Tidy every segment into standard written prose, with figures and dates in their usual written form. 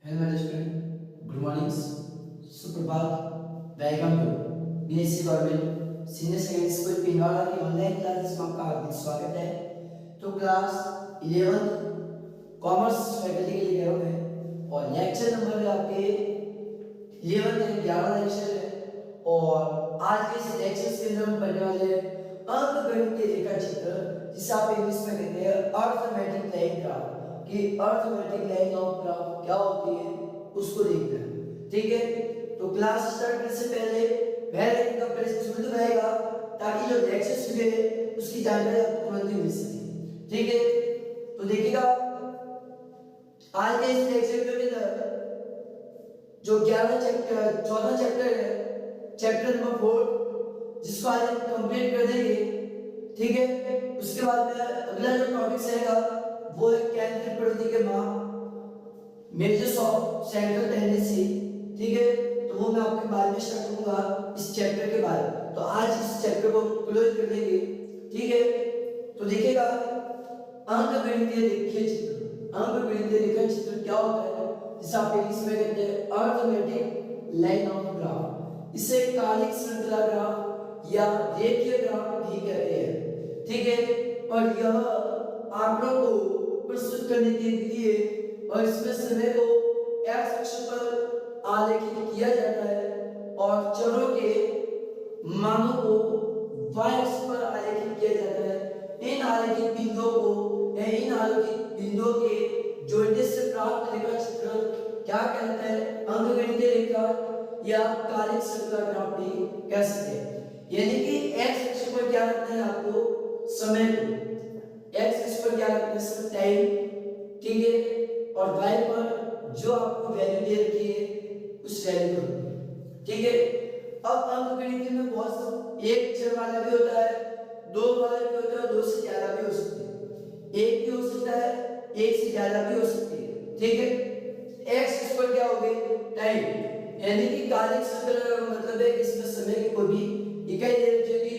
Hello, my student. Good morning. सुप्रभात. Welcome to BSC government senior secondary school Pindwara की online classes में आपका हार्दिक स्वागत है. तो क्लास 11th कॉमर्स फैकल्टी के लिए गए हैं और लेक्चर नंबर है आपके 11 यानी 11 लेक्चर है. और आज के इस लेक्चर के अंदर हम पढ़ने वाले हैं अंकगणितीय रेखा चित्र, जिसे आप इंग्लिश में कहते हैं अर्थमेटिक लाइन ग्राफ. कि अर्थमेटिक लाइन ऑफ ग्राफ क्या होती है उसको देखना है. ठीक है, तो क्लास स्टार्ट करने से पहले बेल आइकन का प्रेस जरूर दबाएगा ताकि जो लेक्चर्स हुए उसकी जानकारी आपको तुरंत ही मिल सके. ठीक है, तो देखिएगा आज के इस लेक्चर के अंदर जो 11 चैप्टर 14 चैप्टर है, चैप्टर नंबर 4, जिसको आज हम कंप्लीट कर देंगे. ठीक है, उसके बाद में अगला जो टॉपिक रहेगा वो है केंद्रीय प्रवृत्ति के माप, मेजर्स ऑफ सेंट्रल टेंडेंसी. ठीक है, तो वो मैं आपके बाद में स्टार्ट करूंगा इस चैप्टर के बाद. तो आज इस चैप्टर को क्लोज कर देंगे. ठीक है, तो देखिएगा अंकगणितीय रेखा चित्र. अंकगणितीय रेखा चित्र क्या होता है, जिसे आप इंग्लिश में कहते हैं अर्थमेटिक लाइन ऑफ ग्राफ. इसे कालिक श्रृंखला ग्राफ या रेखीय ग्राफ भी कहते हैं. ठीक है, और यह आंकड़ों को प्रस्तुत करने के लिए और इसमें समय को x अक्ष पर आलेखित किया जाता है और चरों के मानों को y अक्ष पर आलेखित किया जाता है. इन आलेखित बिंदुओं को या इन आलेखित बिंदुओं के जोड़ने से प्राप्त रेखा चित्र क्या कहते हैं, अंकगणितीय रेखा या कालिक श्रृंखला ग्राफ भी कह सकते हैं. यानी कि x अक्ष पर क्या रखना है आपको, समय को. x अक्ष पर क्या रखना है, टाइम. ठीक है, और y पर जो आपको वैल्यू दे रखी है उस वैल्यू को. ठीक है, अब अंकगणित में बहुत एक चर वाला भी होता है, दो वाला भी होता है, दो से ज्यादा भी हो सकते हैं. एक भी हो सकता है, एक से ज्यादा भी हो सकती है. ठीक है, x अक्ष पर क्या हो गई, टाइम. यानी कि कालिक श्रृंखला का मतलब है कि इसमें समय की कोई भी इकाई दे रखी होगी,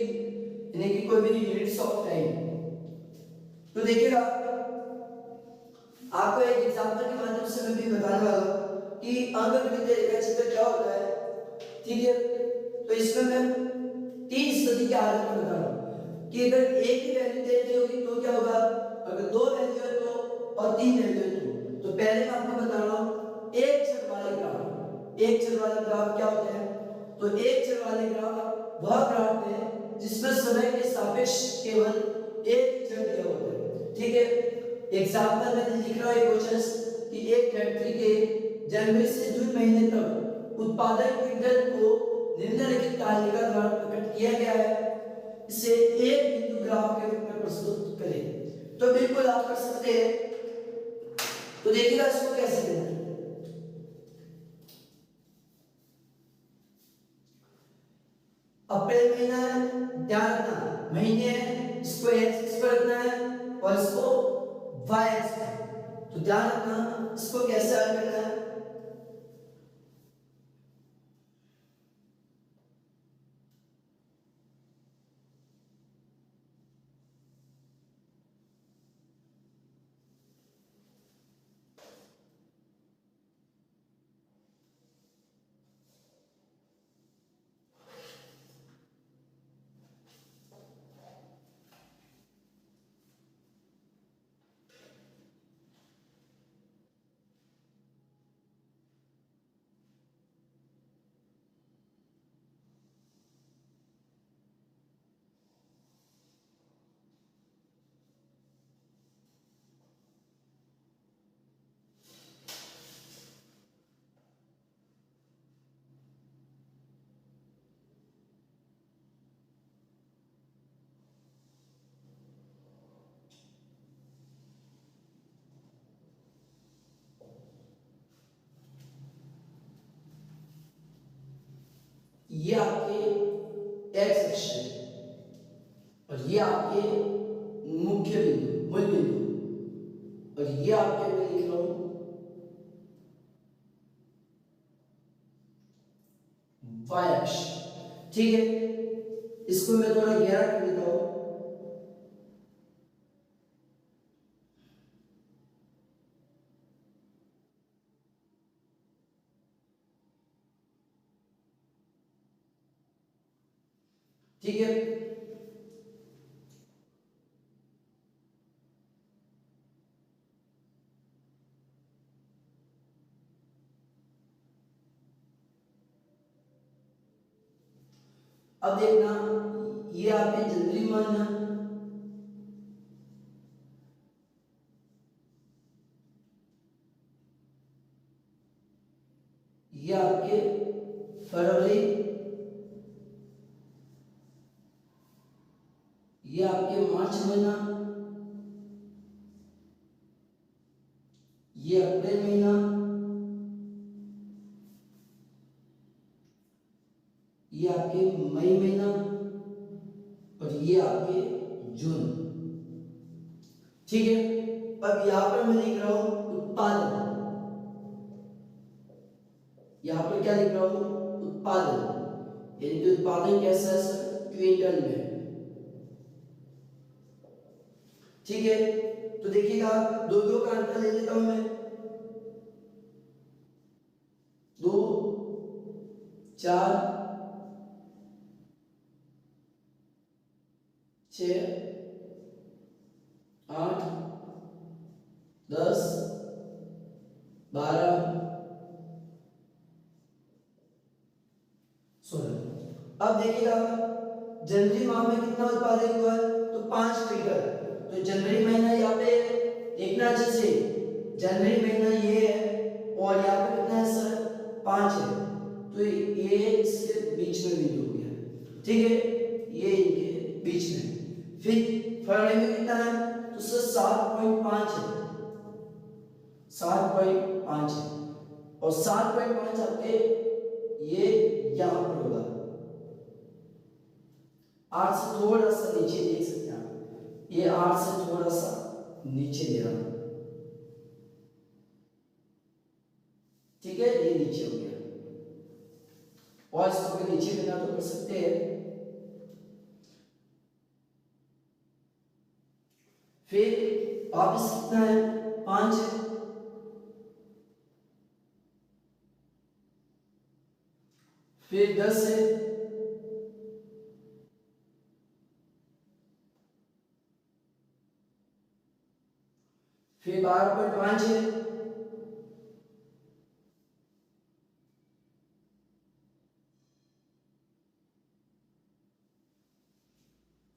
यानी कि कोई भी यूनिट्स ऑफ टाइम. तो देखिएगा आपको एक एग्जांपल के माध्यम से मैं भी बताने वाला हूं कि अंकगणितीय रेखा चित्र क्या होता है. ठीक है, तो इसमें मैं तीन स्थिति के आधार पर बता रहा हूं कि अगर एक ही वैल्यू दे दी होगी तो क्या होगा, अगर दो वैल्यू है तो, और तीन वैल्यू है तो पहले मैं आपको बता रहा हूं एक चर वाले ग्राफ. एक चर वाले ग्राफ क्या होते हैं, तो एक चर वाले ग्राफ वह ग्राफ है जिसमें समय के सापेक्ष केवल एक चर दिया होता है. ठीक है, एग्जांपल में लिख रहा हूं एक क्वेश्चन कि एक फैक्ट्री के जनवरी से जून महीने तक उत्पादन क्विंटल को निम्नलिखित तालिका द्वारा प्रकट किया गया है. इसे एक बिंदु ग्राफ के रूप में प्रस्तुत करें. तो बिल्कुल आप कर सकते हैं. तो देखिएगा इसको कैसे करना है. अप्रैल महीना है, ध्यान रखना महीने है, इसको एक्स पर रखना है और इसको y एक्स पर. तो ध्यान रखना इसको कैसे हल करना है. ये आपके एक्स अक्ष है और ये आपके मुख्य बिंदु मूल बिंदु, और ये आपके मैं लिख रहा हूं y अक्ष. ठीक है, इसको मैं थोड़ा गहरा कर देता हूं. ठीक है। अब देखना, ये आपके जनवरी मान है, ये आपके फरवरी, ये आपके मार्च महीना, ये अप्रैल महीना, ये आपके मई महीना और ये आपके जून। ठीक है। अब यहां पर मैं लिख रहा हूं उत्पादन, यहां पर क्या लिख रहा हूं, उत्पादन, यानी कि उत्पादन कैसा है सर, क्विंटल में। ठीक है। तो देखिएगा, दो दो का अंतर ले लेता हूं मैं, 2 4 6 8 10 12 16। अब देखिएगा, जनवरी माह में कितना उत्पादन हुआ है, तो 5 क्विंटल। तो जनवरी महीना यहाँ पे देखना अच्छे से, जनवरी महीना ये है और यहाँ पे कितना है सर, 5 है, तो ये इसके बीच में बिंदु हो गया। ठीक है, ये इनके बीच में। फिर फरवरी में कितना है, तो सर 7.5 है, 7.5 है, और 7.5 आपके ये यहां पर होगा, 8 से थोड़ा सा नीचे देख सकते हैं आप, ये 8 से थोड़ा सा नीचे दे रहा हूं। ठीक है, ये नीचे हो गया, और इसको अगर नीचे करना तो कर सकते हैं। फिर वापस कितना है, 5 है, फिर 10 है, फिर 12.5 है,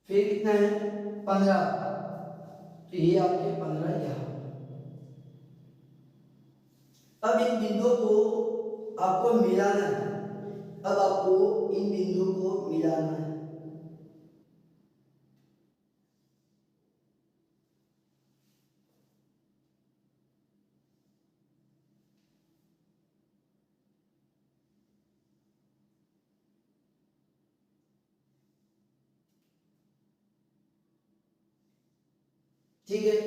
फिर कितना है, 15। तो ये आपके 15 यहां। अब इन बिंदुओं को आपको मिलाना है, अब आपको इन बिंदुओं को मिलाना है। ठीक है,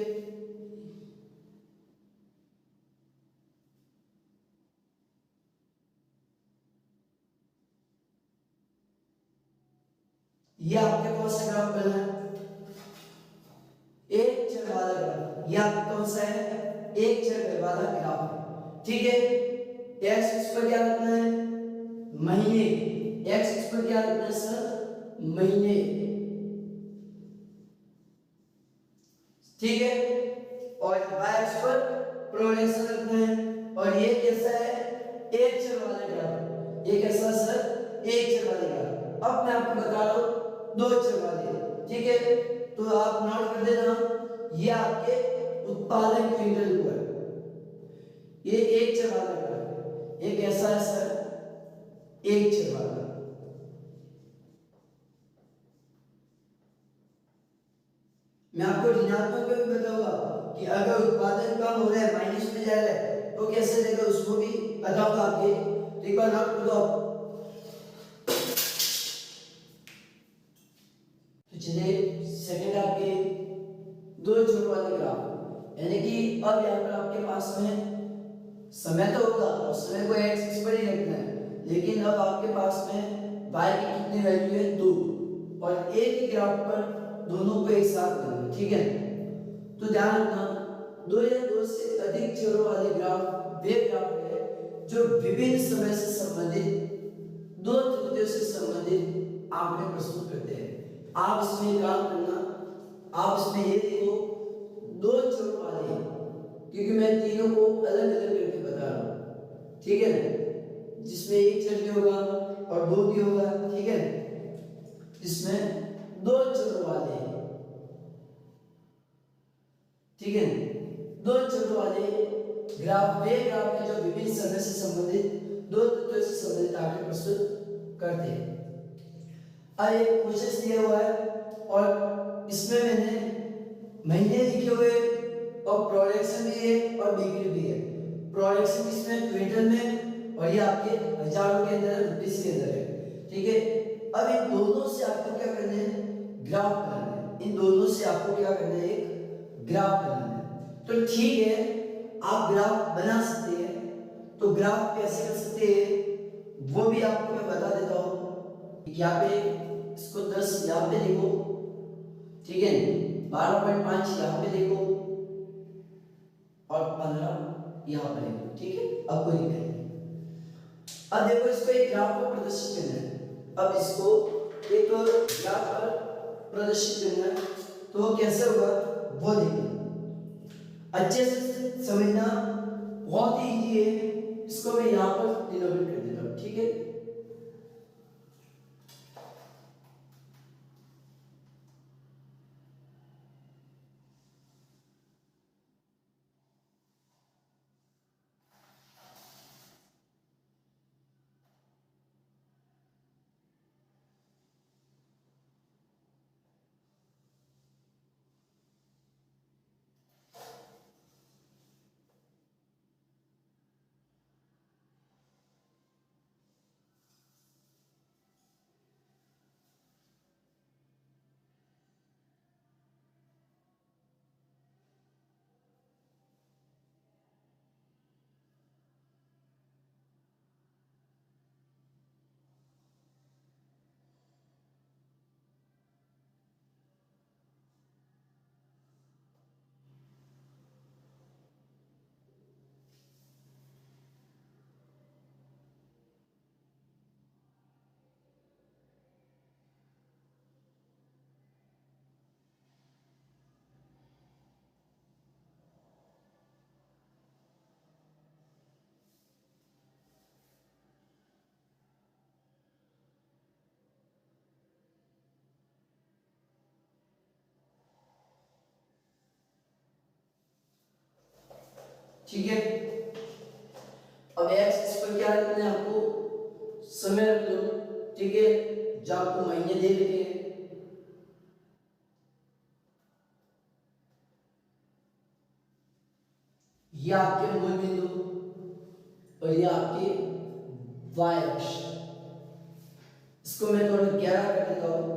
ये आपके कौन सा ग्राफ बना है, एक चर वाला ग्राफ। ये आपका कौन सा है, एक चर वाला ग्राफ। ठीक है, एक्स पर क्या रखना है, महीने, एक्स पर क्या रखना है सर, महीने। ठीक है, और y एक्स पर प्रोग्रेशन रखना है, और ये कैसा है, एक चर वाला ग्राफ। ये कैसा सर, एक चर वाला ग्राफ। अब मैं आपको बता रहा हूं दो चर वाले। ठीक है, तो आप नोट कर देना, ये आपके उत्पादन क्विंटल हुआ, ये एक चर वाला ग्राफ। ये कैसा है सर, एक चर वाला। मैं आपको ऋणात्मक में भी बताऊंगा कि अगर उत्पादन कम हो रहा है, माइनस में जा रहा है, तो कैसे देगा उसको भी बताऊंगा आपके। तो एक बार नोट कर दो। तो चलिए, सेकंड आपके दो छोर वाले ग्राफ, यानी कि अब यहाँ पर आपके पास में समय तो होगा और समय को एक्स पर ही रखना है, लेकिन अब आपके पास में y की कितनी वैल्यू है, 2, और एक ही ग्राफ पर दोनों को एक साथ करना। ठीक है, तो ध्यान रखना, दो या दो से अधिक छोरों वाले ग्राफ वे ग्राफ है जो विभिन्न समय से संबंधित दो त्रुटियों से संबंधित आंकड़े प्रस्तुत करते हैं। आप इसमें काम करना, आप इसमें ये देखो दो चरों वाले हैं, क्योंकि मैं तीनों को अलग अलग करके बता रहा हूँ, ठीक है ना, जिसमें एक चर भी होगा और दो भी होगा, ठीक है, इसमें दो चरों वाले हैं, ठीक है, दो चरों वाले ग्राफ, वे ग्राफ के जो विभिन्न समय से संबंधित दो तत्वों से संबंधित आंकड़े प्रस्तुत करते हैं। अब एक क्वेश्चन दिया हुआ है और इसमें मैंने महीने लिखे हुए और प्रोडक्शन भी है और बिक्री भी है। प्रोडक्शन इसमें क्विंटल में और ये आपके हजारों के अंदर, रुपीस के अंदर है, ठीक है। अब इन दोनों से आपको क्या करना है, ग्राफ बनाना है। इन दोनों से आपको क्या करना है, एक ग्राफ बनाना है। तो ठीक है, आप ग्राफ बना सकते हैं। तो ग्राफ कैसे कर सकते हैं वो भी आपको मैं बता देता हूँ। यहाँ पे इसको 10 यहाँ पे देखो, ठीक है, 12.5 यहाँ पे देखो और 15 यहाँ पर देखो, ठीक है। अब कोई दिक्कत नहीं। अब देखो इसको एक ग्राफ पर प्रदर्शित करना है। अब इसको एक ग्राफ पर प्रदर्शित करना है, तो वो कैसे होगा वो देखो। अच्छे से समझना, बहुत ही इजी है। इसको मैं यहाँ पर डिनोट कर देता हूँ, ठीक है। ठीक है, अब एक्स इस पर क्या रखना है आपको, समय रख लो, ठीक है, जो आपको महीने दे रखे हैं। ये आपके मूल बिंदु और ये आपके वाई अक्ष। इसको मैं थोड़ा 11 कर देता हूं।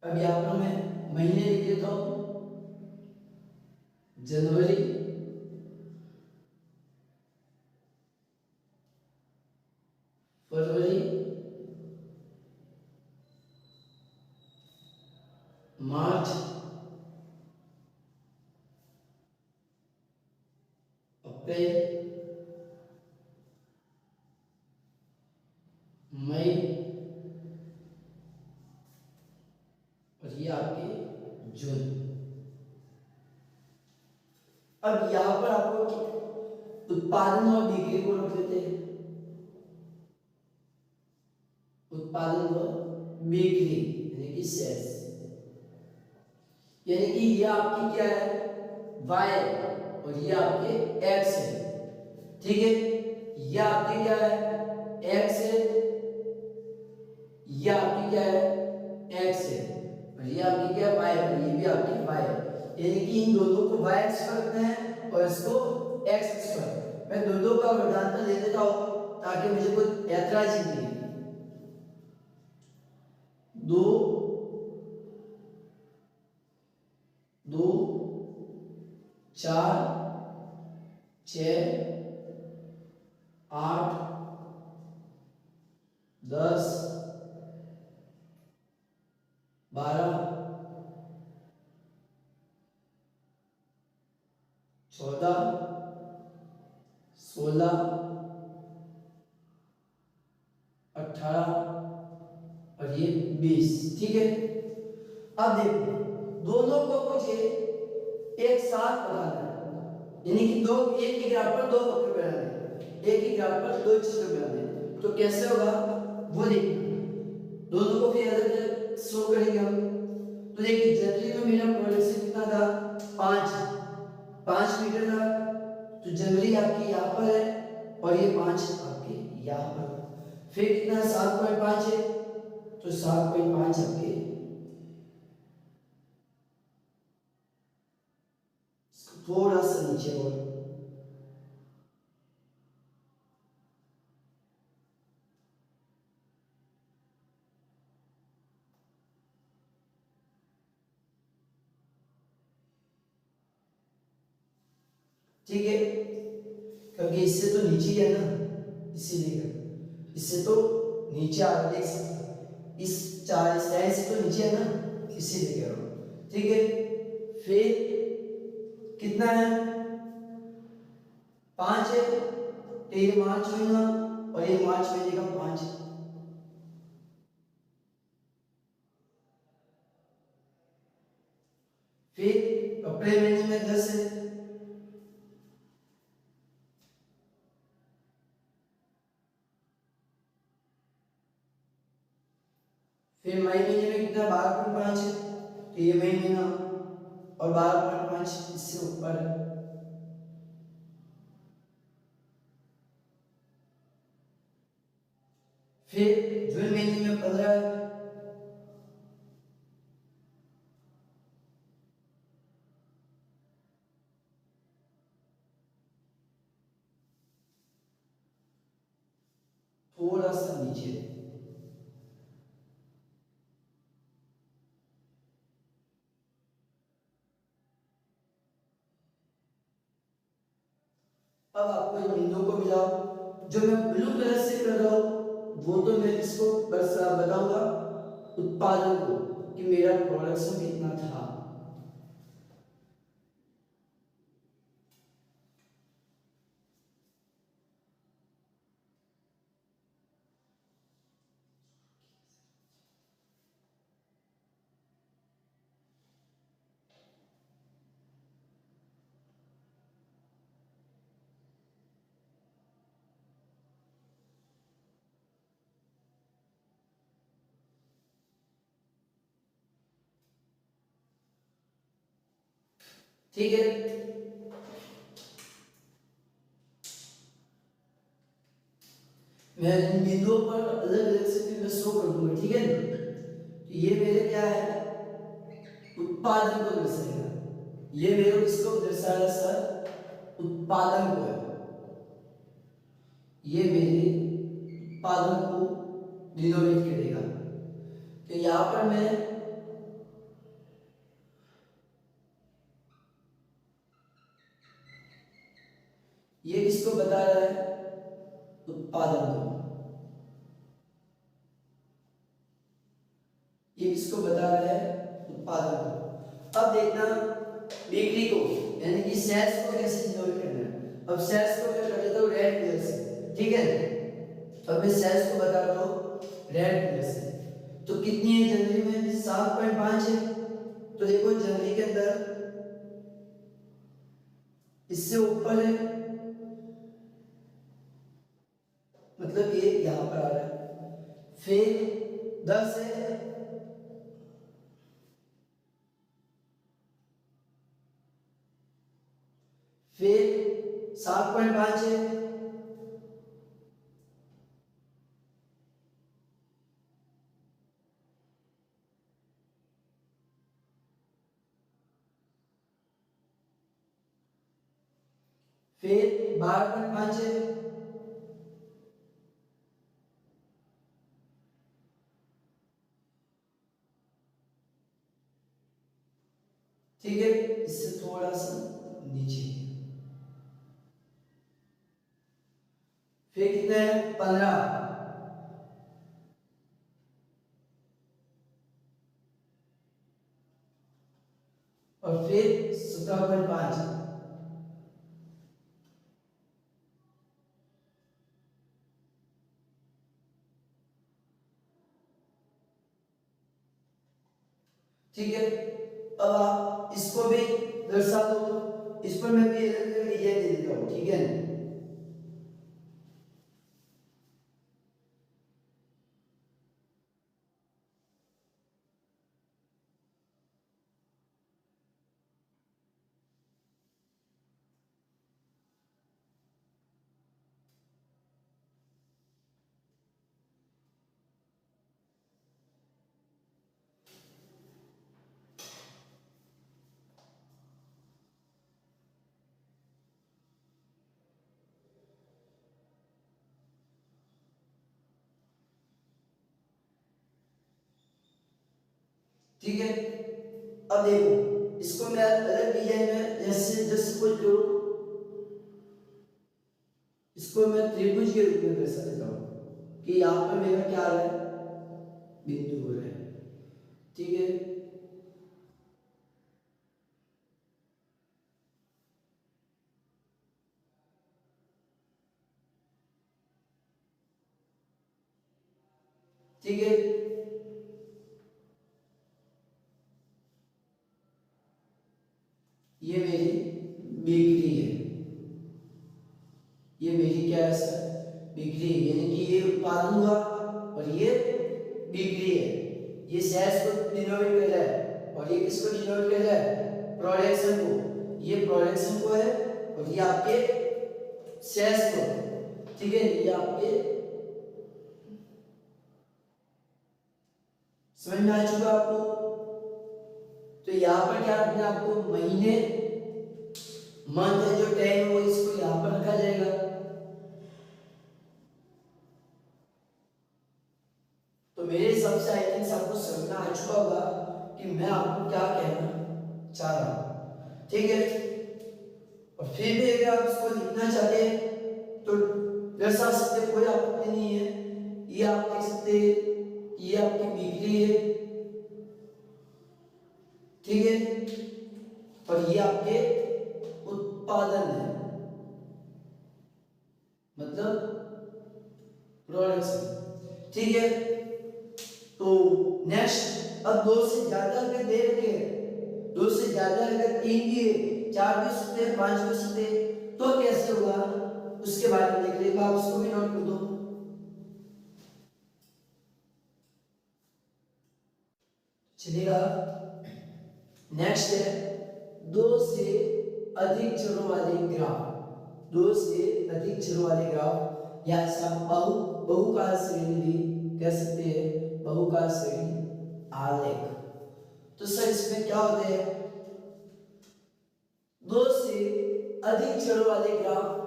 अब यहाँ पर मैं महीने लिख देता हूं, जनवरी, फरवरी, मार्च, अप्रैल, मई और ये आपके जून। अब यहां पर आपको उत्पादन और बिक्री को रख देते हैं। उत्पादन व बिक्री यानी कि सेल्स, यानी कि ये आपकी क्या है, वाई और ये आपके एक्स है, ठीक है। ये आपकी क्या है, एक्स है, ये आपकी क्या है, एक्स है और ये आपकी क्या है, वाई है, ये भी आपकी वाई है। यानी कि इन दोनों को वाई एक्स पर रखना है और इसको एक्स एक्स पर। मैं दोनों का वृत्तांत ले लेता हूँ ताकि मुझे कोई ऐतराज ही नहीं है। 2 2 4 6 8 10 12 14 16 18 और ये 20। ठीक है, अब देखो दोनों को मुझे एक साथ बनाना है, यानी कि दो एक ही ग्राफ पर दो वक्र बनाने हैं, एक ही ग्राफ पर दो चित्र बनाने हैं। तो कैसे होगा वो देखना, दोनों को फिर अलग अलग शो करेंगे हम। तो देखिए जनवरी में मेरा प्रोडक्शन कितना था, 5 मीटर था। तो जनवरी आपकी यहाँ पर है और ये 5 आपके यहाँ पर। फिर कितना 7.5 है, तो 7.5 आपके थोड़ा सा नीचे और ठीक है, क्योंकि इससे तो नीचे ही है ना, इसीलिए इससे तो नीचे आप देख सकते हैं, इस 40 लाइन से तो नीचे है ना, इसीलिए कह रहा हूँ। ठीक है, फिर कितना है 5 है, तो ये मार्च महीना और ये मार्च महीने का 5 है। फिर अप्रैल महीने में 10 है, फिर मई महीने में कितना 12.5 है, तो ये मई महीना और 12.5 इससे ऊपर है। फिर जून महीने में 15 है, थोड़ा सा नीचे है। अब आपको इन बिंदुओं को मिलाओ, जो मैं ब्लू कलर से कर रहा हूं वो तो मैं इसको बस बताऊंगा उत्पादन को कि मेरा प्रोडक्शन कितना था। ठीक है, मैं इन बिंदुओं पर अलग अलग से भी मैं शो कर दूंगा। ठीक है, तो ये मेरे क्या है उत्पादन को दर्शाएगा, ये मेरे किसको दर्शाएगा सर, उत्पादन को है, ये मेरे उत्पादन को डिनोमिनेट करेगा। तो यहां पर मैं ये किसको बता रहा है, उत्पादन को, ये किसको बता रहा है, उत्पादन को। अब देखना बिक्री को यानी कि सेल्स को कैसे डिनोट करना है। अब सेल्स को मैं कर देता हूं रेड कलर से। ठीक है, अब मैं सेल्स को बता रहा हूं रेड कलर से। तो कितनी है जनवरी में 7.5 है, तो देखो जनवरी के अंदर इससे ऊपर है, मतलब ये यहां पर आ रहा है। फिर 10 है, फिर 7.5 है, फिर 12.5 है, ठीक है, इससे थोड़ा सा नीचे। फिर कितने हैं? 15। और फिर 17.5। ठीक है, अब आप इसको भी दर्शा दो। इस पर मैं भी अलग अलग डिजाइन दे देता हूँ, ठीक है। ठीक है, अब देखो इसको मैं अलग डिजाइन में जैसे जैसे कुछ करूं, इसको मैं त्रिभुज के रूप में दर्शा देता हूं कि यहाँ पर मेरा क्या है, बिंदु हो रहा है। ठीक है, ठीक है, ये मेरी बिक्री है, ये मेरी क्या है सर, बिक्री, यानी कि ये उत्पादन हुआ और ये बिक्री है। ये सेल्स को डिनोट कर रहा है और ये किसको डिनोट कर रहा है, प्रोडक्शन को। ये प्रोडक्शन को है और ये आपके सेल्स को। ठीक है, ये आपके समझ में आ चुका आपको। तो यहाँ पर क्या रखना है आपको, महीने, मंथ है जो टाइम हो इसको यहाँ पर रखा जाएगा। तो मेरे हिसाब से आई थिंक सबको समझ में आ चुका होगा कि मैं आपको क्या कहना चाह रहा हूँ। ठीक है, और फिर भी अगर आप इसको लिखना चाहते हैं तो दर्शा सकते, कोई आपत्ति नहीं है। ये आप देख सकते हैं, ये आपकी बिक्री है, ठीक है, और ये आपके उत्पादन है, मतलब प्रोडक्शन। ठीक है, तो नेक्स्ट, अब दो से ज्यादा अगर दे रखे हैं, दो से ज्यादा अगर तीन भी है, चार भी सकते हैं, पांच भी सकते हैं, तो कैसे होगा उसके बारे में देख लेगा। आप उसको भी नोट कर दो। चलिएगा, नेक्स्ट है दो से अधिक चरों वाले ग्राफ। दो से अधिक चरों वाले ग्राफ या ऐसा बहुकाल श्रेणी भी कह सकते हैं, बहुकाल श्रेणी आलेख। तो सर इसमें क्या होते हैं, दो से अधिक चरों वाले ग्राफ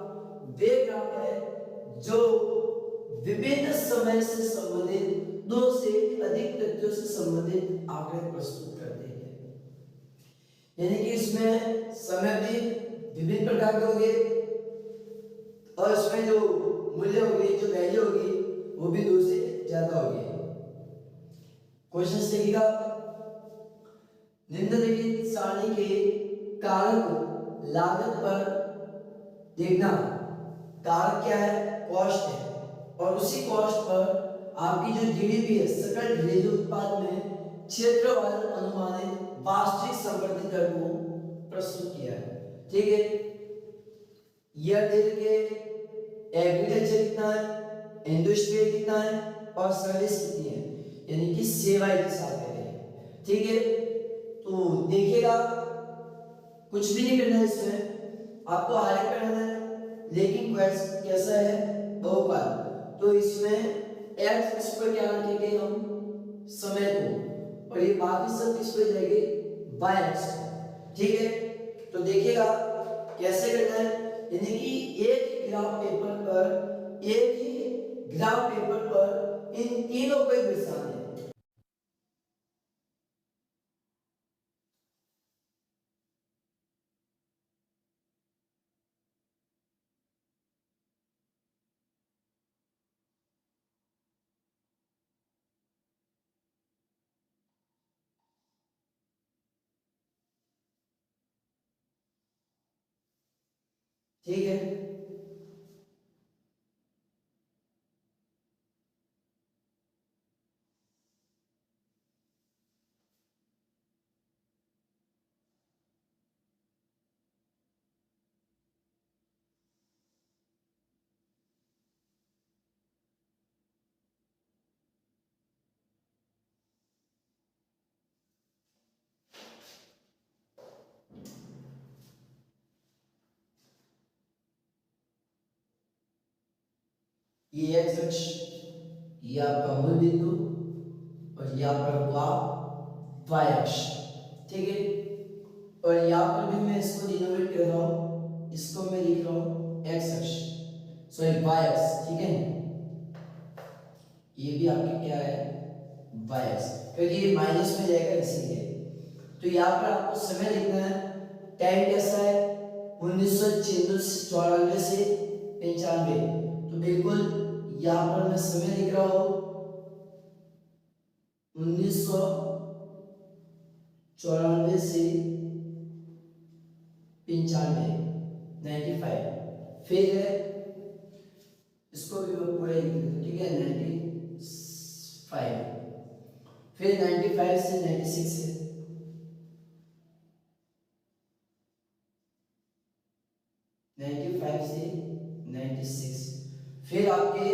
वे ग्राफ है जो विभिन्न समय से संबंधित दो से अधिक तथ्यों से संबंधित आंकड़े प्रस्तुत करते हैं। यानी कि इसमें समय भी विभिन्न प्रकार के होंगे और इसमें जो मूल्य होगी, जो वैल्यू होगी, वो भी दो से ज्यादा होगी। क्वेश्चन देखिएगा, निम्नलिखित सारणी के कारक लागत पर देखना। कारक क्या है, कॉस्ट है, और उसी कॉस्ट पर आपकी जो जीडीपी है, सकल घरेलू उत्पाद में क्षेत्रवार अनुमानित वास्तविक संवर्धित दर को प्रस्तुत किया है। ठीक है, ईयर दे के एग्रीकल्चर कितना है, इंडस्ट्रियल कितना है और सर्विस कितनी है, यानी कि सेवाएं के साथ दे रहे हैं। ठीक है, तो देखिएगा कुछ भी नहीं करना है इसमें, आपको आगे करना है, लेकिन कैसा है, बहुकाल। तो इसमें एक्स इस पर क्या रखेंगे हम, समय को, और ये बाकी सब किस पे जाएंगे, वाई एक्स। ठीक है, तो देखिएगा कैसे करना है, यानी कि एक ग्राफ पेपर पर, एक ही ग्राफ पेपर पर इन तीनों को दर्शाना है। ठीक है। ये एक्स अक्ष, ये आपका मूल बिंदु और यहाँ पर हुआ वाई अक्ष, ठीक है। और यहाँ पर भी मैं इसको डिनोमेट कर रहा हूँ, इसको मैं लिख रहा हूँ एक्स अक्ष, सॉरी वाई अक्ष, ठीक है। ये भी आपके क्या है, वाई अक्ष, क्योंकि ये माइनस में जाएगा इसीलिए। तो यहाँ पर आपको समय लिखना है, टाइम कैसा है 1994 से 95, तो बिल्कुल यहाँ पर मैं समय लिख रहा हूँ 1994 से 95, 95। फिर इसको भी मैं पूरा लिख देता हूँ, ठीक है, 95। फिर 95 से 96 है, 95 से 96। फिर आपके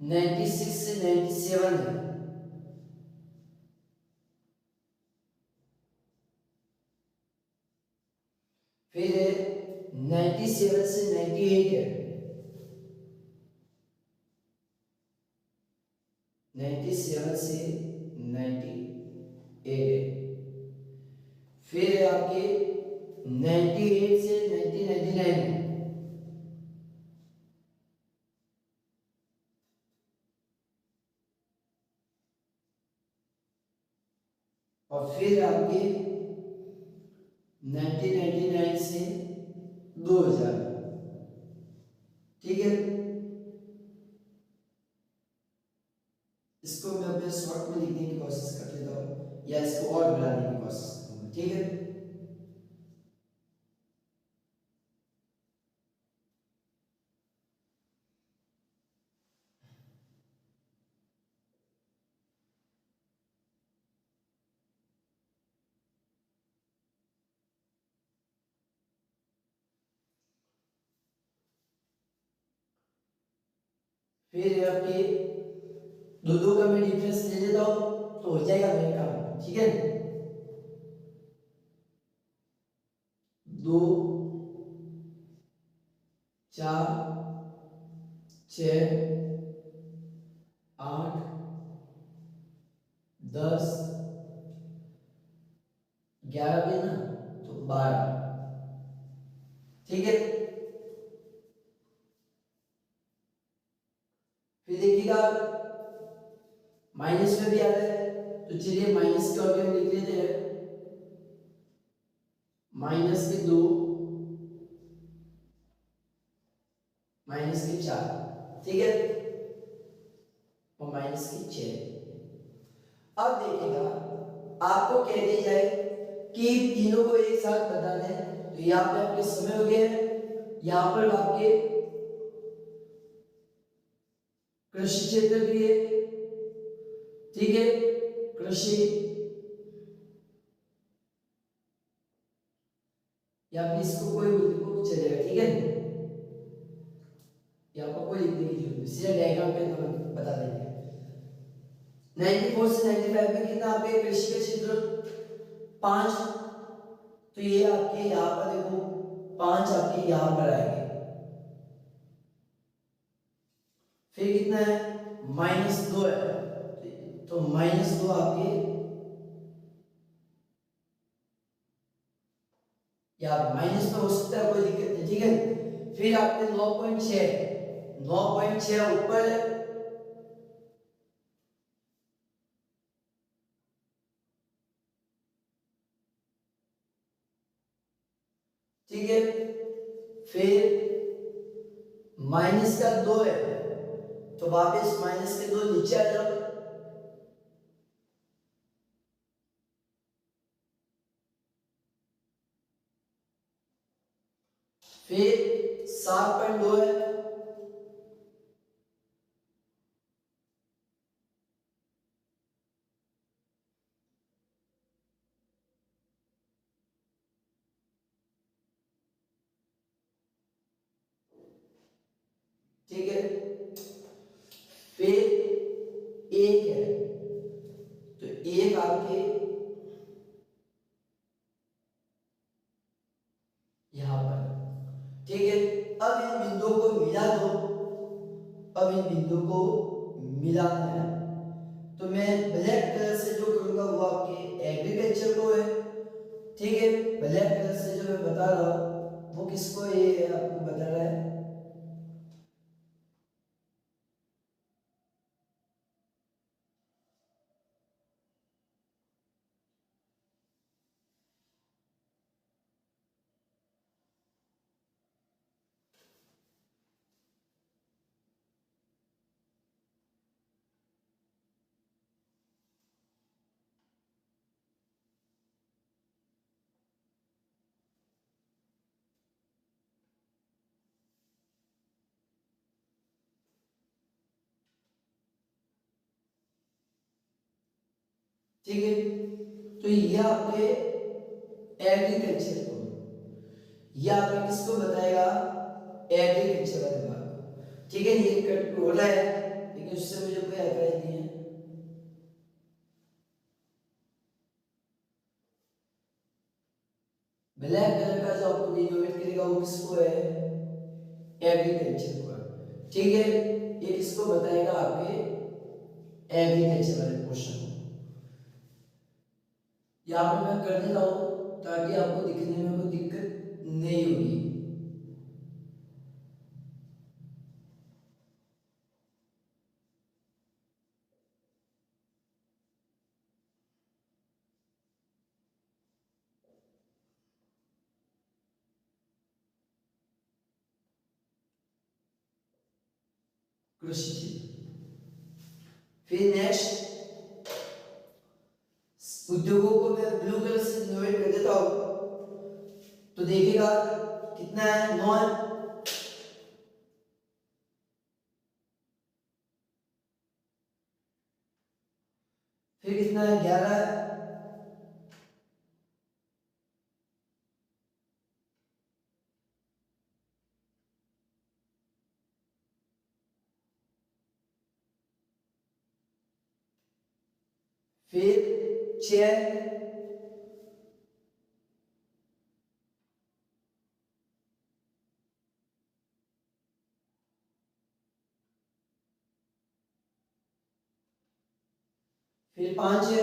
96 से 97 है, फिर 97 से 98 है, 97 से 98 है। फिर है आपके 98 से 1999 है, और फिर आपके 1999 से 2000, ठीक है। इसको मैं अपने शॉर्ट में लिखने की कोशिश कर लेता हूँ या इसको और बढ़ाने की कोशिश करूंगा, ठीक है। फिर आपके दो दो का मैं डिफरेंस ले लेता हूँ तो हो जाएगा मेरा काम, ठीक है। 2, 4, 6, 8, 10, 11 भी ना तो 12, ठीक है। फिर देखिएगा माइनस में भी आता है, तो चलिए माइनस के और भी हम लिख लेते हैं, माइनस के 2, माइनस के 4, ठीक है, और माइनस के 6। अब देखिएगा आपको कह दी जाए कि तीनों को एक साथ बताना है, तो यहाँ पे आपके समय हो गए हैं, यहाँ पर आपके कृषि क्षेत्र भी है, ठीक है, कृषि, या फिर इसको कोई लिखो चलेगा, ठीक है। यहाँ पर कोई लिखने की जरूरत नहीं, सीधा डायग्राम पे हम बता देंगे। 94 से 95 में कितना आपके कृषि का क्षेत्र 5, तो ये आपके यहाँ पर देखो 5 आपके यहाँ पर आएंगे। फिर कितना है -2 है, तो -2 आपके या माइनस में हो सकता है, कोई दिक्कत नहीं, ठीक है। फिर आपके 9.6 ऊपर है, ठीक है। फिर माइनस का 2 है, तो वापस माइनस के 2 नीचे आ जाओ, फिर 7.2 है, ठीक है। फिर एक है, तो एक आपके यहां पर, ठीक है। अब इन बिंदुओं को मिला दो, अब इन बिंदुओं को मिलाना है, तो मैं ब्लैक कलर से जो करूंगा वो आपके एग्रीकल्चर को है, ठीक है। ब्लैक कलर से जो मैं बता रहा हूं वो किसको, ये आपको बता रहा है ठीक है। तो ये आपके एग्रीकल्चर को, ये आपके किसको बताएगा, एग्रीकल्चर वाले भाग को, ठीक है। ये कट हो रहा है लेकिन उससे मुझे कोई ऐतराज नहीं है। ब्लैक कलर का जो आपको डिनोट करेगा वो किसको है, एग्रीकल्चर को है, ठीक है। ये किसको बताएगा, आपके एग्रीकल्चर वाले पोर्शन को। यहाँ पे मैं कर देता हूँ ताकि आपको दिखने में कोई दिक्कत नहीं होगी। कृषि क्षेत्र, फिर नेक्स्ट उद्योगों को मैं ब्लू कलर से डिनोट कर देता हूँ, तो देखिएगा कितना है, 9 है। फिर कितना है, 11 है। फिर 6, फिर 5 है,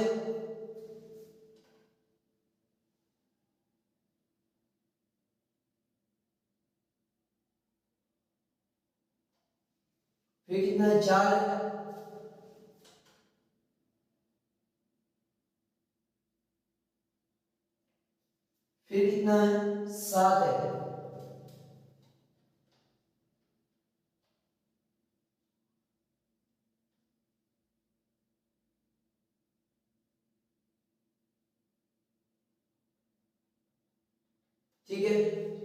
फिर कितना है, 4 है, फिर कितना है, 7 है, ठीक है।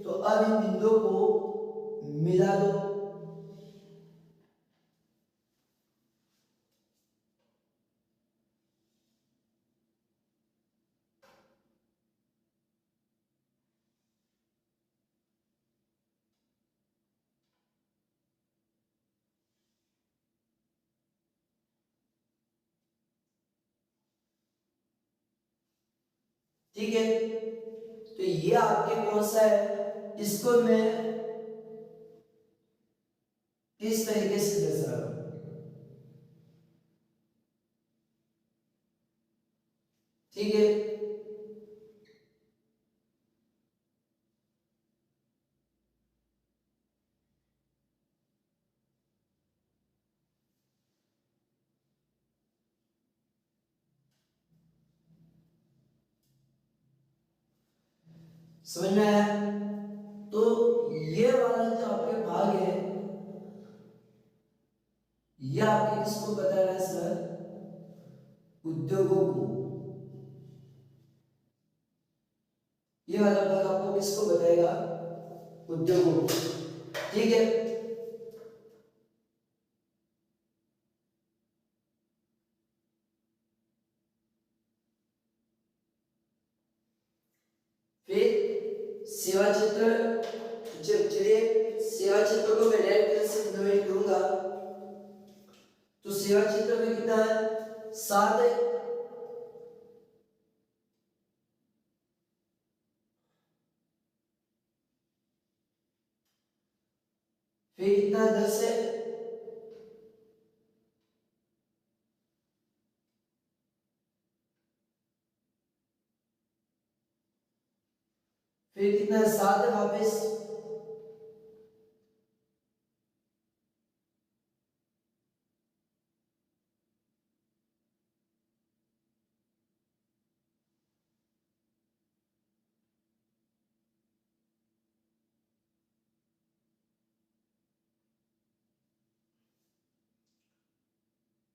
तो अब इन बिंदुओं को मिला दो, ठीक है। तो ये आपके कौन सा है, इसको मैं इस तरीके से दर्शा रहा हूं, ठीक है। समझ में आया। तो ये वाला जो आपके भाग है ये आपके किसको बता रहा है सर, उद्योगों को। ये वाला भाग आपको किसको बताएगा, उद्योगों को। ठीक है, फिर सेवा क्षेत्र, चलिए सेवा क्षेत्र को मैं रेड कलर से डिनोट करूंगा। तो सेवा क्षेत्र में कितना है, 7 है। फिर कितना, 10 है। फिर कितना, 7 है वापस।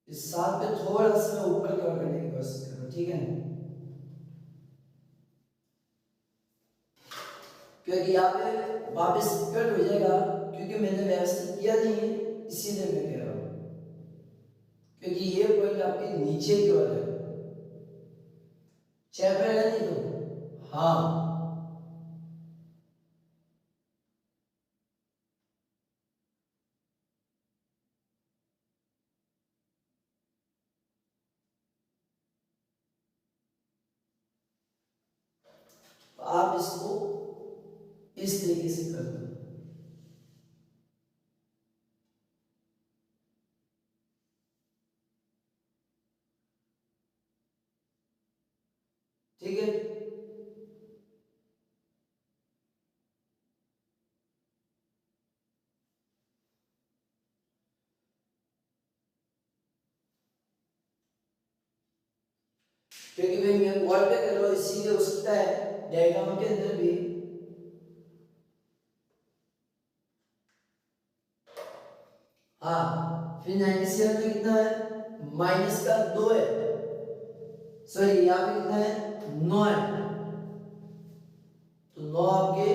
इस 7 पे थोड़ा सा मैं ऊपर की ओर करने की कोशिश कर रहा हूं, ठीक है, क्योंकि यहाँ पे वापस कट हो जाएगा, क्योंकि मैंने व्यवस्थित किया नहीं है, इसीलिए मैं कह रहा हूँ, क्योंकि ये पॉइंट आपके नीचे की ओर है। 6 पे है नहीं तो हाँ, तो आप इसको इस तरीके से कर दो। ठीक है, क्योंकि भाई मैं वॉल पे कर रहा हूँ, इसीलिए हो सकता है डायग्राम के अंदर भी। हाँ, फिर 97 में कितना है, माइनस का 2 है, सॉरी यहाँ पे कितना है, 9 है। तो 9 आपके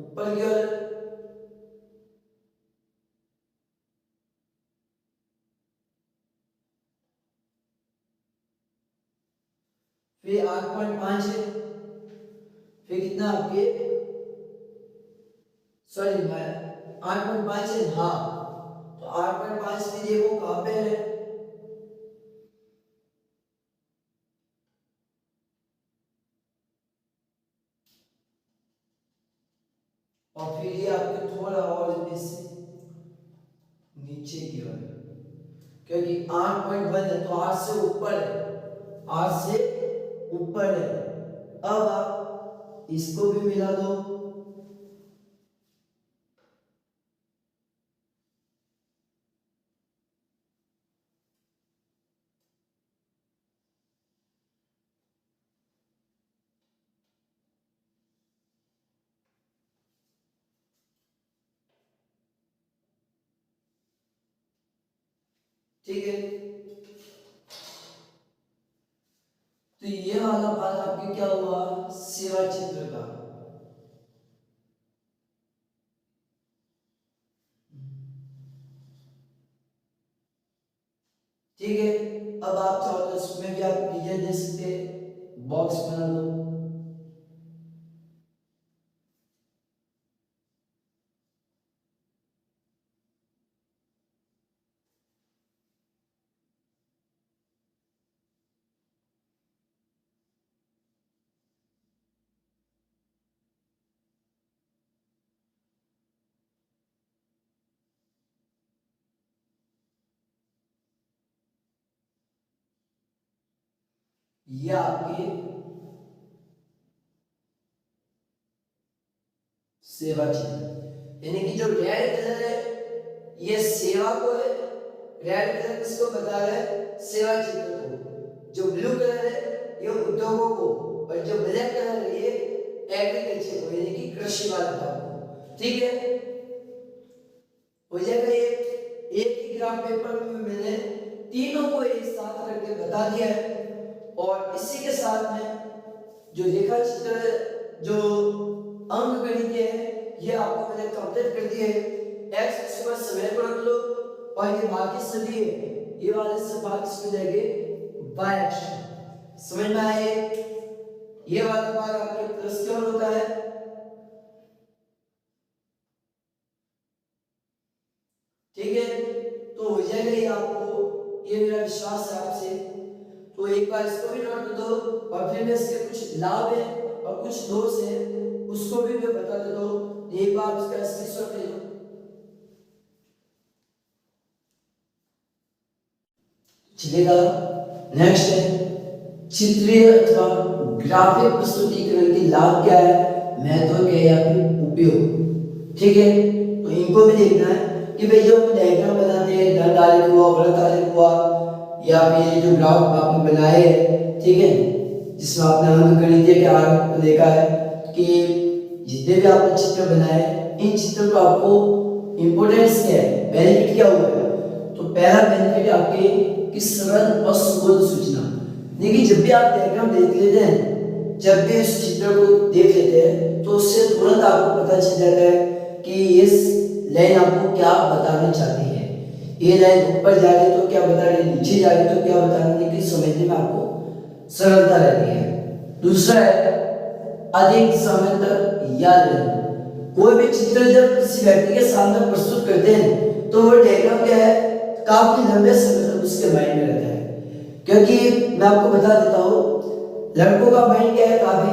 ऊपर की ओर। फिर 8.5 है। फिर कितना आपके, सॉरी मैं 8.5 है, हाँ, तो 8.5 भी देखो कहाँ पे है, और फिर ये आपके थोड़ा और इससे नीचे की ओर, क्योंकि 8.1 है तो 8 से ऊपर है, 8 से ऊपर है। अब आप इसको भी मिला दो। ठीक है, तो ये वाला भाग आपके क्या हुआ, सेवा क्षेत्र का। ठीक है, अब आप चाहो तो इसमें भी आप डिजाइन दे सकते हैं, बॉक्स बना दो। ये आपके सेवा चिन्ह, यानी कि जो रेड कलर है ये सेवा को है, रेड कलर किसको बता रहा है, सेवा चिन्ह को। जो ब्लू कलर है ये उद्योगों को, और जो ब्लैक कलर है ये एग्रीकल्चर को, यानी कि कृषि वाले भाग को। ठीक है, हो जाएगा ये। एक ही ग्राफ पेपर में मैंने तीनों को एक साथ करके बता दिया है, और इसी के साथ में जो रेखा चित्र, जो अंक गणित है ये आपको मैंने कंप्लीट कर दिए। एक्स एक्सिस पर समय को रख लो और ये बाकी सभी है ये वाले सब भाग इसमें जाएंगे y एक्स। समझ में आए? ये वाला भाग आपके प्लस क्या होता है, ठीक है? तो हो जाएगा ये आपको, ये मेरा विश्वास है आपसे। तो एक बार इसको भी नोट कर दो और फिर मैं इसके कुछ लाभ है और कुछ दोष है उसको भी मैं बता देता हूँ। एक बार इसका स्क्रीनशॉट ले लो। चलेगा। नेक्स्ट है चित्रीय अथवा ग्राफिक प्रस्तुतिकरण के लाभ क्या है, महत्व क्या है या फिर उपयोग, ठीक है? तो इनको भी देखना है कि भाई जो डायग्राम बनाते हैं, दंड आलेख हुआ, वृत्त आलेख हुआ, या फिर जो ग्राफ आपने बनाए हैं, ठीक है, जिसमें आपने अंकगणितीय के आरेख देखा है कि जितने भी आपने चित्र बनाए इन चित्रों को आपको इंपॉर्टेंस क्या है, बेनिफिट क्या हुआ है? तो पहला बेनिफिट आपके कि सरल और सुबोध सूचना। देखिए जब भी आप डायग्राम देख लेते हैं, जब भी इस चित्र को देख लेते हैं तो उससे तुरंत आपको पता चल जाता है कि इस लाइन आपको क्या बताना चाहती है। ये लाइन ऊपर जा रही तो क्या बता रही है, नीचे जा रही तो क्या बता रही है, कि समझने में आपको सरलता रहती है। दूसरा है अधिक समय तक याद रहना। कोई भी चित्र जब किसी व्यक्ति के सामने प्रस्तुत करते हैं तो वो डायग्राम क्या है, काफी लंबे समय तक उसके माइंड में रहता है। क्योंकि मैं आपको बता देता हूँ, लड़कों का माइंड क्या है, काफी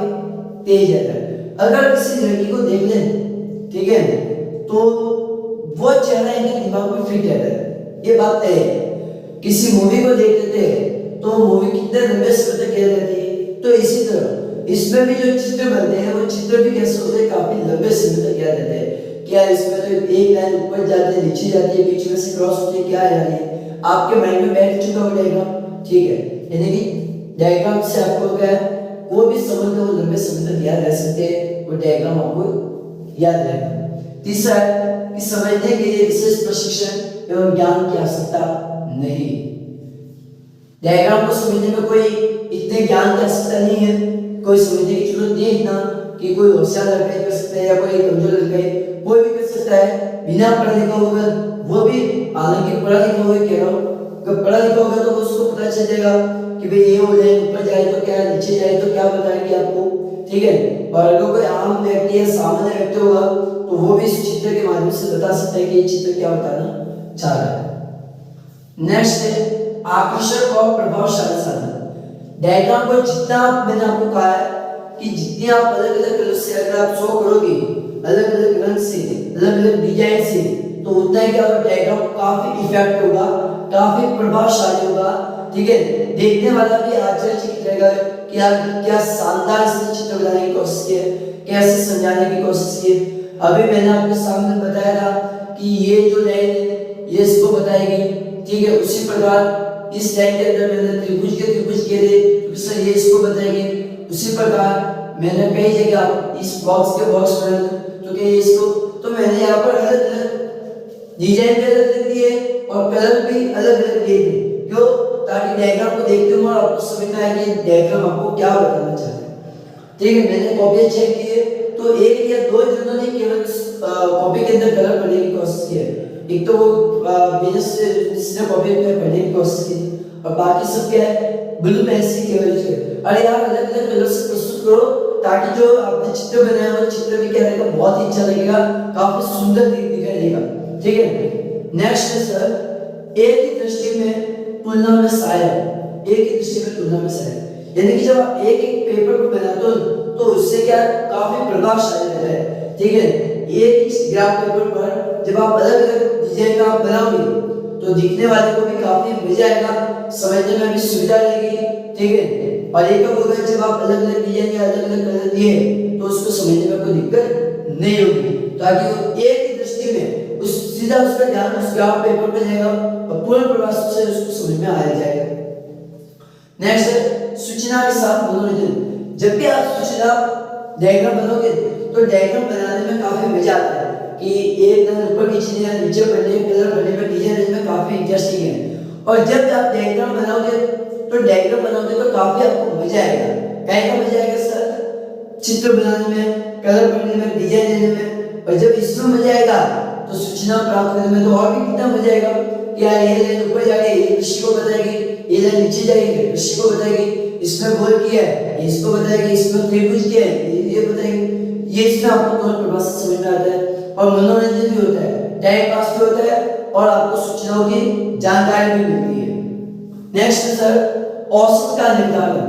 तेज रहता है। अगर किसी लड़की को देख लें, ठीक है, तो वो चेहरा इनके दिमाग में फिट रहता है, ये बात तय है। किसी मूवी को देख लेते हैं तो मूवी कितने लंबे समय तक याद रहती है, तो इसी तरह इसमें भी जो चित्र बनते हैं वो चित्र भी कैसे होते हैं, काफी लंबे समय तक याद रहते हैं। क्या इसमें तो एक लाइन ऊपर जाती है, नीचे जाती है, बीच में से क्रॉस होती है, क्या याद है आपके माइंड में बैठ चुका हो डायग्राम, ठीक है? यानी कि डायग्राम से आपको क्या है, वो भी समझ वो लंबे समय तक याद रह सकते हैं, वो डायग्राम आपको याद रहेगा। तीसरा है कि समझने के लिए विशेष प्रशिक्षण एवं ज्ञान की आवश्यकता नहीं। डायग्राम को समझने में कोई इतने ज्ञान की आवश्यकता नहीं है, कोई समझने की जरूरत नहीं है इतना कि कोई होशियार लड़का कर सकता है या कोई कमजोर लड़का कोई भी कर सकता है बिना पढ़ा लिखा होगा वो भी। हालांकि पढ़ा लिखा होगा कह रहा हूँ, अगर पढ़ा लिखा होगा तो उसको पता चल जाएगा कि भाई ये हो जाए, ऊपर जाए तो क्या, नीचे जाए तो क्या बताएंगे आपको, ठीक है? और अगर कोई आम व्यक्ति या सामान्य व्यक्ति होगा तो वो भी इस चित्र के माध्यम से बता सकता है कि ये चित्र क्या बताना चाह रहा है। नेक्स्ट है आकर्षक और प्रभावशाली साधन। डायग्राम को जितना मैंने आपको कहा है कि जितनी आप अलग अलग कलर से अगर आप शो करोगे, अलग अलग रंग से, अलग अलग डिजाइन से, तो उतना ही क्या होगा, डायग्राम काफी इफेक्ट होगा, काफी प्रभावशाली होगा, ठीक है? देखने वाला भी आश्चर्यचकित रहेगा कि यार क्या शानदार इसने चित्र बनाने की कोशिश की है, कैसे समझाने की कोशिश की है। अभी मैंने आपके सामने बताया था कि ये जो लाइन है ये इसको बताएगी, ठीक है? उसी प्रकार इस लाइन के अंदर मैंने त्रिभुज किए थे तो सर ये इसको बताएगी। उसी प्रकार मैंने कई जगह इस बॉक्स के बॉक्स बनाए तो क्या इसको, तो मैंने यहाँ पर अलग अलग डिजाइन भी अलग अलग दिए और कलर भी अलग अलग दिए थे, क्यों? ताकि डायग्राम को देखते हुए आपको समझ में आए कि डायग्राम आपको क्या बताना चाहता है, ठीक है? मैंने कॉपी चेक किए तो एक या दो जनों ने केवल कॉपी के अंदर कलर भरने की कोशिश की है। एक तो बिजनेस से जिसने कॉपी में भरने की कोशिश की और बाकी सब क्या है, ब्लू पेंसिल केवल यूज कर। अरे यार अलग अलग कलर से प्रस्तुत करो ताकि जो आपने चित्र बनाया वो चित्र भी क्या रहेगा, बहुत ही अच्छा लगेगा, काफी सुंदर दिखाई देगा, ठीक है? नेक्स्ट है सर एक ही दृष्टि में तुलना में सहायक। एक ही दृष्टि में तुलना में सहायक यानी कि जब आप एक एक पेपर को बनाते हो तो उससे क्या काफी प्रभावशाली रहता है, ठीक है? एक ग्राफ पेपर पर जब आप अलग अलग डिजाइन का आप बनाओगे तो दिखने वाले को भी काफी मजा आएगा, समझने में भी सुविधा लगेगी, ठीक है? और एक होगा जब आप अलग अलग डिजाइन या अलग अलग कलर दिए तो उसको समझने में कोई दिक्कत नहीं होगी, ताकि वो एक ही दृष्टि में उस सीधा उसका ध्यान उस ग्राफ पेपर पे जाएगा और पूर्ण प्रवास से उसको समझ में आ जाएगा। नेक्स्ट सूचना के साथ मनोरंजन। जब भी आप सूचना डायग्राम बनाओगे तो डायग्राम बनाने में काफी मजा आता है कि एक लाइन ऊपर खींचने या नीचे पढ़ने कलर भरने में डिजाइन में काफी इंटरेस्टिंग है। और जब आप डायग्राम बनाओगे तो काफी आपको मजा आएगा। क्या मजा आएगा सर? चित्र बनाने में, कलर भरने में, डिजाइन देने में और जब इसमें मजा आएगा तो सूचना प्राप्त करने में तो और भी कितना मजा आएगा कि यार ये लाइन ऊपर जाके ये कृषि को बताएगी, ये लाइन नीचे जाएगी कृषि को बताएगी, इसमें गोल किया है इसको बताएगी, इसमें त्रिभुज किया है ये बताएगी। ये इसमें आपको दोनों प्रभाव से समझ में आता है और मनोरंजन भी होता है, टाइम पास भी होता है और आपको सूचनाओं की जानकारी भी मिलती है। नेक्स्ट सर औसत का निर्धारण।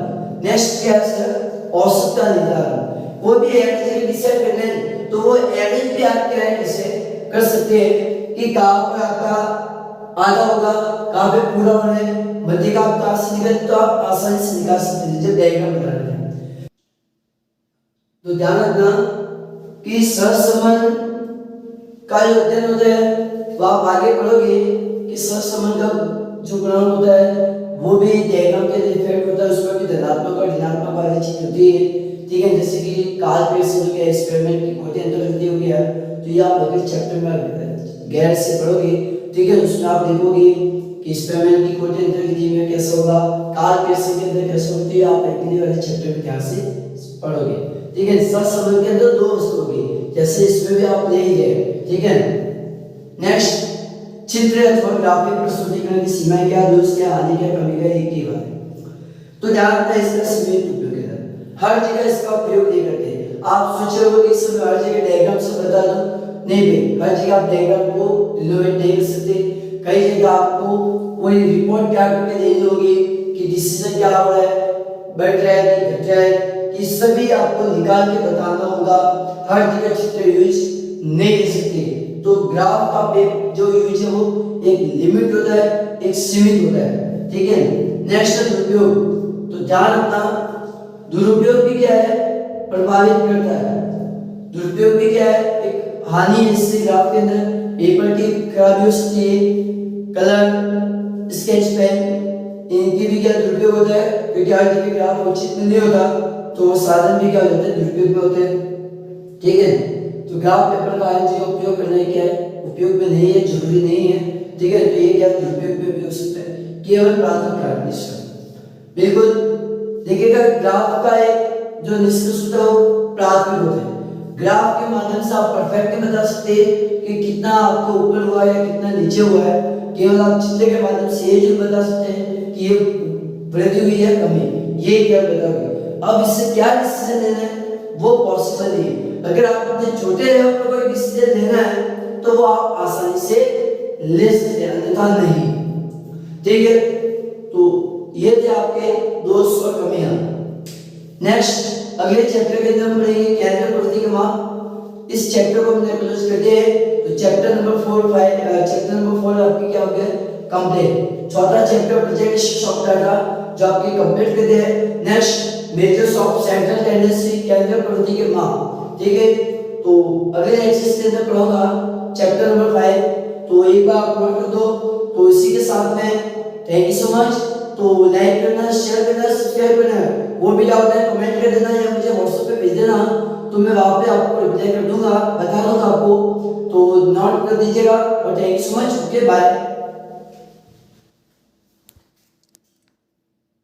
नेक्स्ट क्या है सर? औसत का निर्धारण। वो भी एवरेज डिसाइड करना है तो वो एवरेज भी आप क्या है कैसे कर सकते हैं कि कहां पर आपका आधा होगा, कहां पे पूरा होना है, मध्य का आप कहां से निकाल तो आप आसानी से निकाल सकते हैं जब डायग्राम बना रहे हैं। तो ध्यान रखना कि सहसंबंध का जो अध्ययन होता है वो आप आगे पढ़ोगे कि सहसंबंध का जो गुणांक होता है वो भी डायग्राम के इफेक्ट होता है, उसमें भी धनात्मक और ऋणात्मक वाली चीज होती है। ठीक है, जैसे कि कार्ल पेयरसन के एक्सपेरिमेंट की कोटि अंतर्गति हो गया तो ये आप अगले चैप्टर में गैर से पढ़ोगे। ठीक है, उसमें आप देखोगे कि एक्सपेरिमेंट की कोटि अंतर्गति में कैसे होगा, कार्ल पेयरसन के अंदर कैसे होती है, आप अगले वाले चैप्टर में ध्यान से पढ़ोगे। ठीक है, सहसंबंध के अंदर दो वस्तु होगी जैसे इसमें भी आप ले ही गए। ठीक है, नेक्स्ट चित्र अथवा ग्राफिक प्रस्तुतिकरण की सीमाएं क्या, दोष क्या, हानि क्या, कमी क्या, एक ही बात है। तो ध्यान रखना इसका सीमित उपयोग है, हर जगह इसका प्रयोग नहीं करते। आप सोच रहे हो कि इस समय हर जगह डायग्राम से बता दूं, नहीं भाई, हर जगह आप डायग्राम को रिलेवेंट नहीं कर सकते। कई जगह आपको कोई रिपोर्ट क्या करके देनी होगी कि डिसीजन क्या हो रहा है, बढ़ रहा है कि घट रहा है, कि सभी आपको निकाल के बताना होगा। हर जगह चित्र यूज नहीं कर सकते। तो ग्राफ का जो यूज है वो एक लिमिट होता है, एक सीमित होता है। ठीक है, नेक्स्ट दुरुपयोग। तो ध्यान रखना दुरुपयोग भी क्या है, प्रभावित करता है। दुरुपयोग भी क्या है, एक हानि है। इससे ग्राफ के अंदर पेपर की खराबी हो सकती है, कलर, स्केच पेन, इनकी भी क्या दुरुपयोग होता है, क्योंकि हर जगह ग्राफ उचित नहीं होता तो वो साधन भी क्या होते हैं, दुरुपयोग में होते हैं। ठीक है, तो ग्राफ पेपर का हर जगह उपयोग करना क्या है, उपयोग में नहीं है, जरूरी नहीं है। ठीक है, तो ये क्या दुरुपयोग में भी हो सकता है, केवल प्राथमिक कारण बिल्कुल देखिएगा। ग्राफ का एक जो निष्कर्ष होता है वो प्राथमिक होता है। ग्राफ के माध्यम से आप परफेक्टली बता सकते हैं कि कितना आपको ऊपर हुआ है कितना नीचे हुआ है। केवल आप चित्र के माध्यम से ये जो बता सकते हैं कि ये वृद्धि हुई है कमी, ये क्या बताओगे। अब इससे क्या डिसीजन लेना है वो पॉसिबल नहीं है। अगर आप अपने छोटे लेवल पर कोई डिसीजन लेना है तो वो आप आसानी से ले सकते हैं, अन्यथा नहीं। ठीक है, तो ये थे आपके दोष और कमियां। नेक्स्ट अगले चैप्टर के अंदर हम पढ़ेंगे केंद्र प्रवृत्ति के माप। इस चैप्टर को हमने क्लोज कर दिया है। तो चैप्टर नंबर 4 आपकी क्या हो गया, कंप्लीट। चौथा चैप्टर प्रेजेंटेशन ऑफ डाटा जो आपकी कंप्लीट कर दिया है। Next measures of central tendency, केंद्र प्रवृत्ति के माप। ठीक है, तो अगले एक्सरसाइज के अंदर पढ़ूंगा चैप्टर नंबर 5। तो एक बार अपलोड कर दो। तो इसी के साथ में थैंक यू सो मच। तो लाइक करना, शेयर करना, सब्सक्राइब करना, वो भी डाउट है कमेंट कर देना या मुझे व्हाट्सएप पे भेज देना, तो मैं वहां पे आपको रिप्लाई कर दूंगा, बता दूंगा आपको। तो नोट कर दीजिएगा और thank you so much. Okay bye.